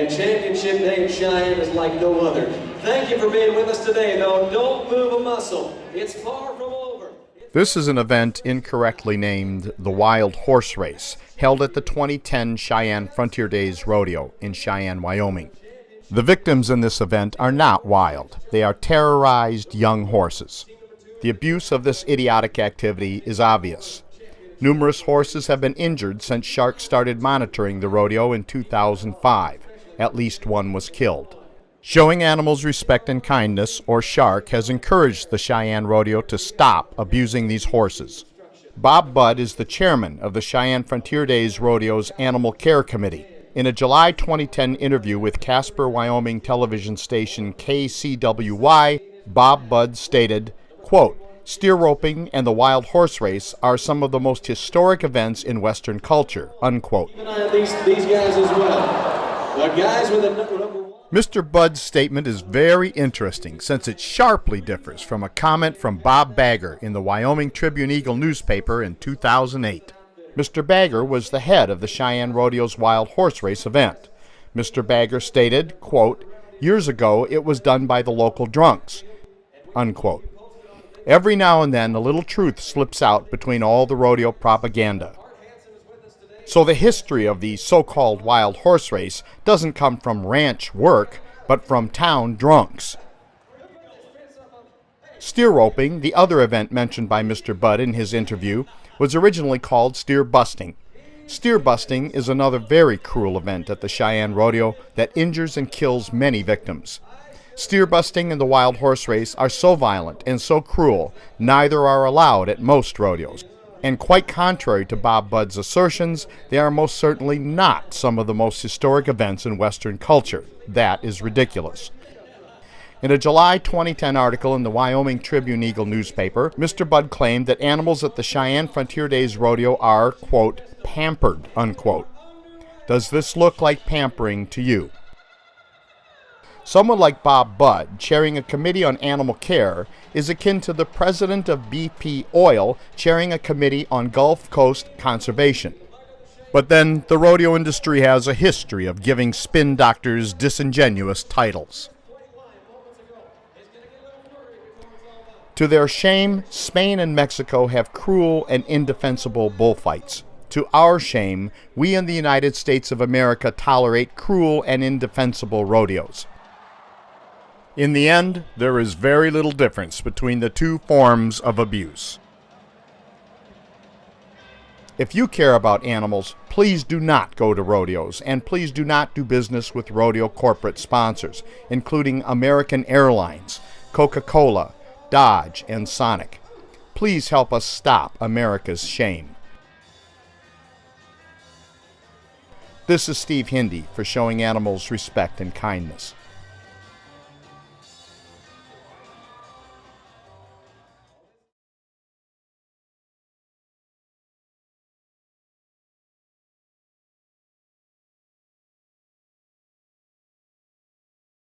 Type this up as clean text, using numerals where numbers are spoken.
And Championship Day in Cheyenne is like no other. Thank you for being with us today, though. Don't move a muscle. It's far from over. This is an event incorrectly named the Wild Horse Race, held at the 2010 Cheyenne Fontier Days Rodeo in Cheyenne, Wyoming. The victims in this event are not wild. They are terrorized young horses. The abuse of this idiotic activity is obvious. Numerous horses have been injured since sharks started monitoring the rodeo in 2005. At least one was killed. Showing animals respect and kindness, or SHARK, has encouraged the Cheyenne Rodeo to stop abusing these horses. Bob Budd is the chairman of the Cheyenne Fontier Days Rodeo's Animal Care Committee. In a July 2010 interview with Casper, Wyoming television station KCWY, Bob Budd stated, quote, "Steer roping and the wild horse race are some of the most historic events in Western culture," unquote. These guys as well. The guys with the number one. Mr. Budd's statement is very interesting since it sharply differs from a comment from Bob Bagger in the Wyoming Tribune-Eagle newspaper in 2008. Mr. Bagger was the head of the Cheyenne Rodeo's wild horse race event. Mr. Bagger stated, quote, "Years ago it was done by the local drunks," unquote. Every now and then a little truth slips out between all the rodeo propaganda. So the history of the so-called wild horse race doesn't come from ranch work, but from town drunks. Steer roping, the other event mentioned by Mr. Budd in his interview, was originally called steer busting. Steer busting is another very cruel event at the Cheyenne Rodeo that injures and kills many victims. Steer busting and the wild horse race are so violent and so cruel, neither are allowed at most rodeos. And quite contrary to Bob Budd's assertions, they are most certainly not some of the most historic events in Western culture. That is ridiculous. In a July 2010 article in the Wyoming Tribune-Eagle newspaper, Mr. Budd claimed that animals at the Cheyenne Fontier Days Rodeo are, quote, "pampered," unquote. Does this look like pampering to you? Someone like Bob Budd, chairing a committee on animal care, is akin to the president of BP Oil chairing a committee on Gulf Coast conservation. But then, the rodeo industry has a history of giving spin doctors disingenuous titles. To their shame, Spain and Mexico have cruel and indefensible bullfights. To our shame, we in the United States of America tolerate cruel and indefensible rodeos. In the end, there is very little difference between the two forms of abuse. If you care about animals, please do not go to rodeos, and please do not do business with rodeo corporate sponsors, including American Airlines, Coca-Cola, Dodge, and Sonic. Please help us stop America's shame. This is Steve Hindy for Showing Animals Respect and Kindness.